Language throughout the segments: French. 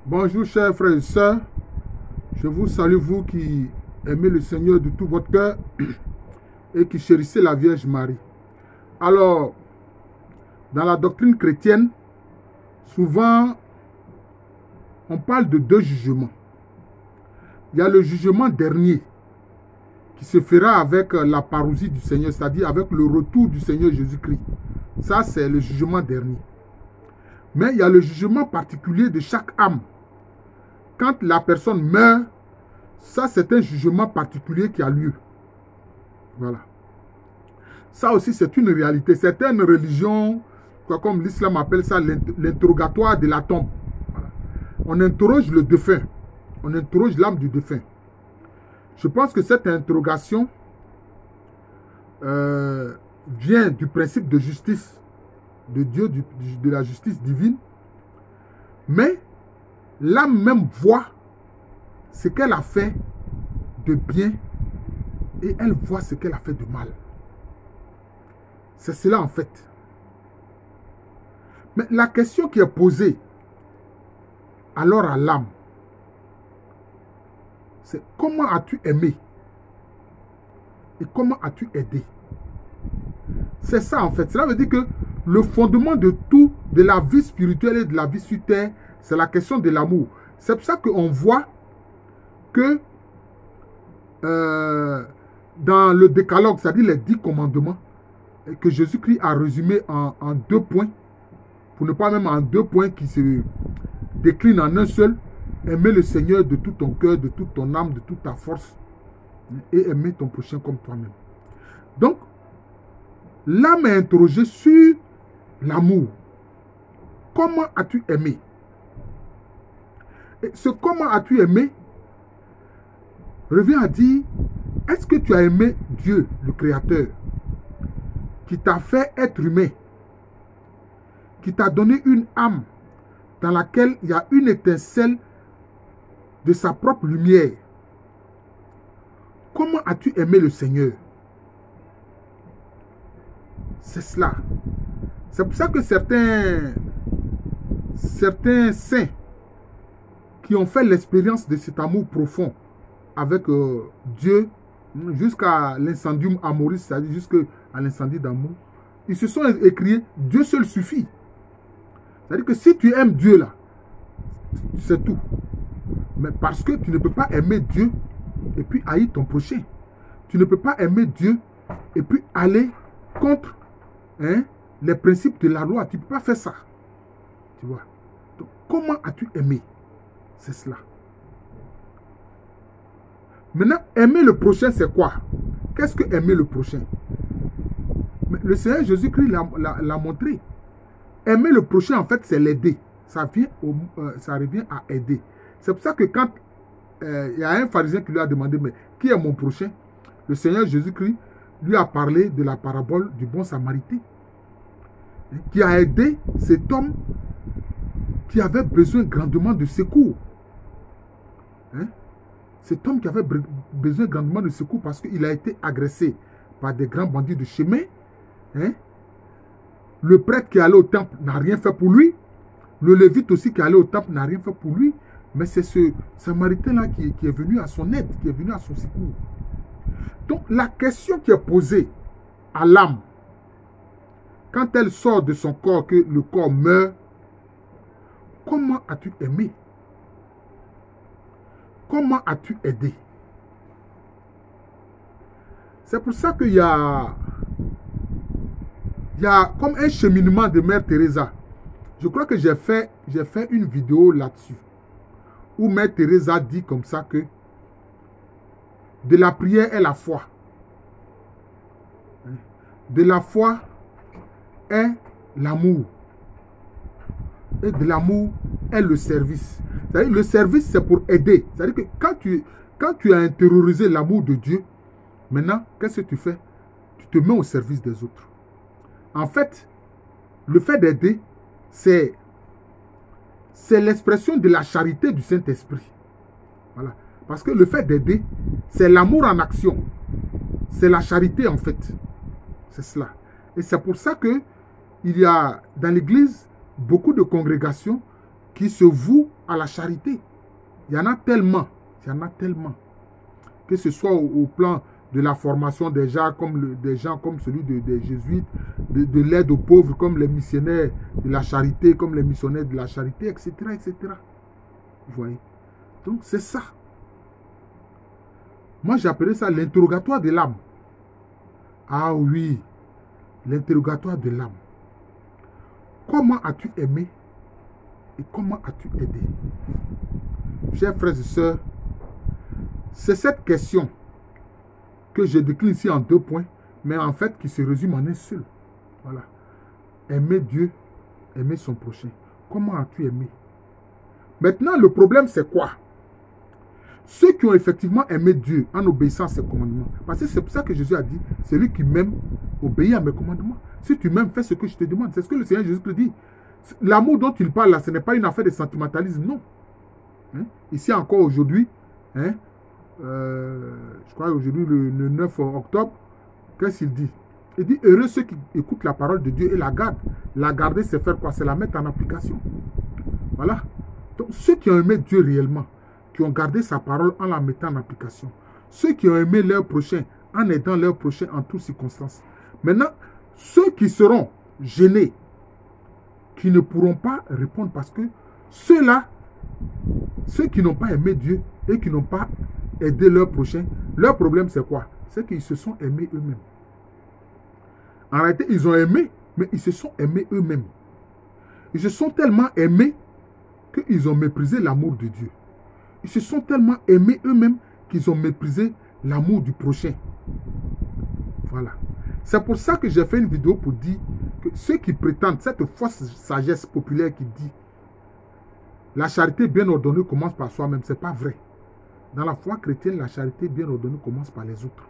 Bonjour chers frères et sœurs, je vous salue vous qui aimez le Seigneur de tout votre cœur et qui chérissez la Vierge Marie. Alors, dans la doctrine chrétienne, souvent on parle de deux jugements. Il y a le jugement dernier qui se fera avec la parousie du Seigneur, c'est-à-dire avec le retour du Seigneur Jésus-Christ. Ça, c'est le jugement dernier. Mais il y a le jugement particulier de chaque âme. Quand la personne meurt, ça c'est un jugement particulier qui a lieu. Voilà. Ça aussi c'est une réalité. Certaines religions, comme l'islam appelle ça l'interrogatoire de la tombe. Voilà. On interroge le défunt. On interroge l'âme du défunt. Je pense que cette interrogation vient du principe de justice de Dieu, de la justice divine. Mais l'âme même voit ce qu'elle a fait de bien et elle voit ce qu'elle a fait de mal. C'est cela en fait. Mais la question qui est posée alors à l'âme, c'est comment as-tu aimé et comment as-tu aidé? C'est ça en fait. Cela veut dire que le fondement de tout, de la vie spirituelle et de la vie sur terre, c'est la question de l'amour. C'est pour ça qu'on voit que dans le décalogue, c'est-à-dire les 10 commandements, que Jésus-Christ a résumé en 2 points, pour ne pas même en 2 points qui se déclinent en un seul, aimer le Seigneur de tout ton cœur, de toute ton âme, de toute ta force, et aimer ton prochain comme toi-même. Donc, l'âme est interrogée sur l'amour. Comment as-tu aimé? Et ce comment as-tu aimé revient à dire, est-ce que tu as aimé Dieu, le Créateur, qui t'a fait être humain, qui t'a donné une âme dans laquelle il y a une étincelle de sa propre lumière? Comment as-tu aimé le Seigneur? C'est cela. C'est pour ça que certains saints qui ont fait l'expérience de cet amour profond avec Dieu jusqu'à l'incendium amoris, c'est-à-dire jusqu'à l'incendie d'amour, ils se sont écriés Dieu seul suffit. C'est-à-dire que si tu aimes Dieu là, c'est tout. Mais parce que tu ne peux pas aimer Dieu et puis haïr ton prochain. Tu ne peux pas aimer Dieu et puis aller contre les principes de la loi. Tu ne peux pas faire ça. Tu vois. Donc, comment as-tu aimé? C'est cela. Maintenant, aimer le prochain, c'est quoi? Qu'est-ce que aimer le prochain? Mais le Seigneur Jésus-Christ l'a montré. Aimer le prochain, en fait, c'est l'aider. Ça revient à aider. C'est pour ça que quand il y a un pharisien qui lui a demandé, mais qui est mon prochain? Le Seigneur Jésus-Christ lui a parlé de la parabole du bon samaritain, qui a aidé cet homme qui avait besoin grandement de secours. Cet homme qui avait besoin grandement de secours parce qu'il a été agressé par des grands bandits de chemin. Le prêtre qui allait au temple n'a rien fait pour lui. Le lévite aussi qui allait au temple n'a rien fait pour lui. Mais c'est ce samaritain-là qui est venu à son aide, qui est venu à son secours. Donc la question qui est posée à l'âme, quand elle sort de son corps, que le corps meurt, comment as-tu aimé? Comment as-tu aidé? C'est pour ça qu'il y a comme un cheminement de Mère Teresa. Je crois que j'ai fait une vidéo là-dessus, où Mère Teresa dit comme ça que de la prière est la foi. De la foi est l'amour. Et de l'amour est le service. C'est-à-dire le service, c'est pour aider. C'est-à-dire que quand tu as intériorisé l'amour de Dieu, maintenant, qu'est-ce que tu fais? Tu te mets au service des autres. En fait, le fait d'aider, c'est l'expression de la charité du Saint-Esprit. Voilà. Parce que le fait d'aider, c'est l'amour en action. C'est la charité en fait. C'est cela. Et c'est pour ça qu'il y a dans l'Église beaucoup de congrégations qui se vouent à la charité. Il y en a tellement. Il y en a tellement. Que ce soit au plan de la formation des gens comme celui des jésuites, de l'aide aux pauvres comme les missionnaires de la charité, comme les missionnaires de la charité, etc. etc. Vous voyez? Donc c'est ça. Moi j'appelais ça l'interrogatoire de l'âme. Ah oui, l'interrogatoire de l'âme. Comment as-tu aimé et comment as-tu aidé? Chers frères et sœurs, c'est cette question que je décline ici en 2 points, mais en fait qui se résume en un seul. Voilà. Aimer Dieu, aimer son prochain. Comment as-tu aimé? Maintenant, le problème, c'est quoi? Ceux qui ont effectivement aimé Dieu en obéissant à ses commandements. Parce que c'est pour ça que Jésus a dit, celui qui m'aime obéit à mes commandements. Si tu m'aimes, fais ce que je te demande. C'est ce que le Seigneur Jésus te dit. L'amour dont il parle là, ce n'est pas une affaire de sentimentalisme, non. Hein? Ici encore aujourd'hui, hein, je crois aujourd'hui le 9 octobre, qu'est-ce qu'il dit? Il dit, heureux ceux qui écoutent la parole de Dieu et la gardent. La garder, c'est faire quoi? C'est la mettre en application. Voilà. Donc, ceux qui ont aimé Dieu réellement, qui ont gardé sa parole en la mettant en application. Ceux qui ont aimé leur prochain, en aidant leur prochain en toutes circonstances. Maintenant, ceux qui seront gênés, qui ne pourront pas répondre parce que ceux-là, ceux qui n'ont pas aimé Dieu et qui n'ont pas aidé leur prochain, leur problème c'est quoi? C'est qu'ils se sont aimés eux-mêmes. En réalité, ils ont aimé, mais ils se sont aimés eux-mêmes. Ils se sont tellement aimés qu'ils ont méprisé l'amour de Dieu. Ils se sont tellement aimés eux-mêmes qu'ils ont méprisé l'amour du prochain. Voilà. C'est pour ça que j'ai fait une vidéo pour dire que ceux qui prétendent, cette fausse sagesse populaire qui dit la charité bien ordonnée commence par soi-même, ce n'est pas vrai. Dans la foi chrétienne, la charité bien ordonnée commence par les autres.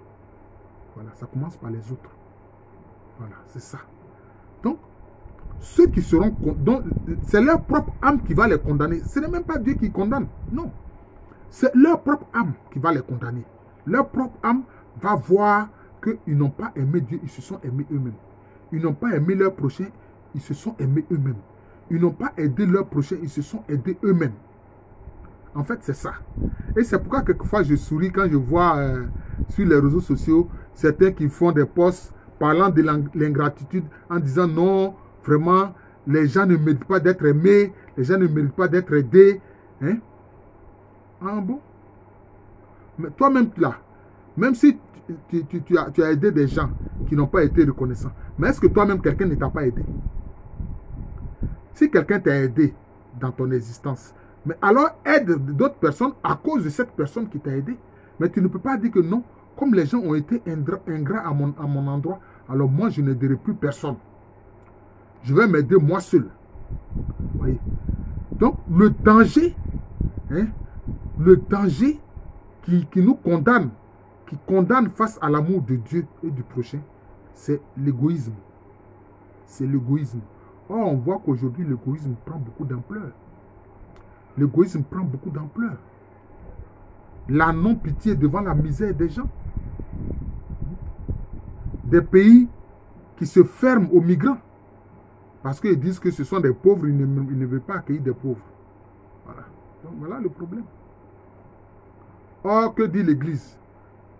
Voilà, ça commence par les autres. Voilà, c'est ça. Donc, ceux qui seront... C'est leur propre âme qui va les condamner. Ce n'est même pas Dieu qui condamne. Non. C'est leur propre âme qui va les condamner. Leur propre âme va voir qu'ils n'ont pas aimé Dieu, ils se sont aimés eux-mêmes. Ils n'ont pas aimé leur prochain, ils se sont aimés eux-mêmes. Ils n'ont pas aidé leur prochain, ils se sont aidés eux-mêmes. En fait, c'est ça. Et c'est pourquoi quelquefois je souris quand je vois sur les réseaux sociaux certains qui font des posts parlant de l'ingratitude en disant non, vraiment, les gens ne méritent pas d'être aimés, les gens ne méritent pas d'être aidés. Hein? Ah bon? Mais toi-même là, même si tu as aidé des gens qui n'ont pas été reconnaissants, mais est-ce que toi-même quelqu'un ne t'a pas aidé? Si quelqu'un t'a aidé dans ton existence, mais alors aide d'autres personnes à cause de cette personne qui t'a aidé. Mais tu ne peux pas dire que non, comme les gens ont été ingrats à mon endroit, alors moi je n'aiderai plus personne. Je vais m'aider moi seul. Vous voyez? Donc le danger, hein, le danger qui nous condamne, qui condamne face à l'amour de Dieu et du prochain, c'est l'égoïsme. C'est l'égoïsme. Or, on voit qu'aujourd'hui, l'égoïsme prend beaucoup d'ampleur. L'égoïsme prend beaucoup d'ampleur. La non-pitié devant la misère des gens. Des pays qui se ferment aux migrants. Parce qu'ils disent que ce sont des pauvres, ils ne veulent pas accueillir des pauvres. Voilà. Donc voilà le problème. Or, que dit l'Église?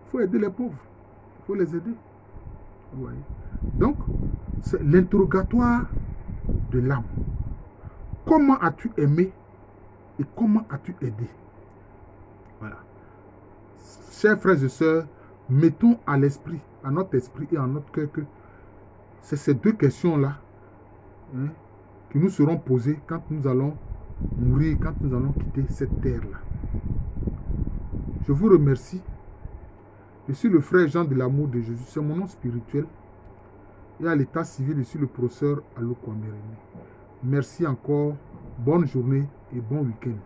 Il faut aider les pauvres. Il faut les aider. Vous voyez? Donc, c'est l'interrogatoire de l'âme. Comment as-tu aimé et comment as-tu aidé? Voilà. Chers frères et sœurs, mettons à l'esprit, à notre esprit et à notre cœur que c'est ces deux questions-là, hein, qui nous seront posées quand nous allons mourir, quand nous allons quitter cette terre-là. Je vous remercie. Je suis le frère Jean de l'amour de Jésus. C'est mon nom spirituel. Et à l'état civil, je suis le professeur Aloko Amérénie. Merci encore. Bonne journée et bon week-end.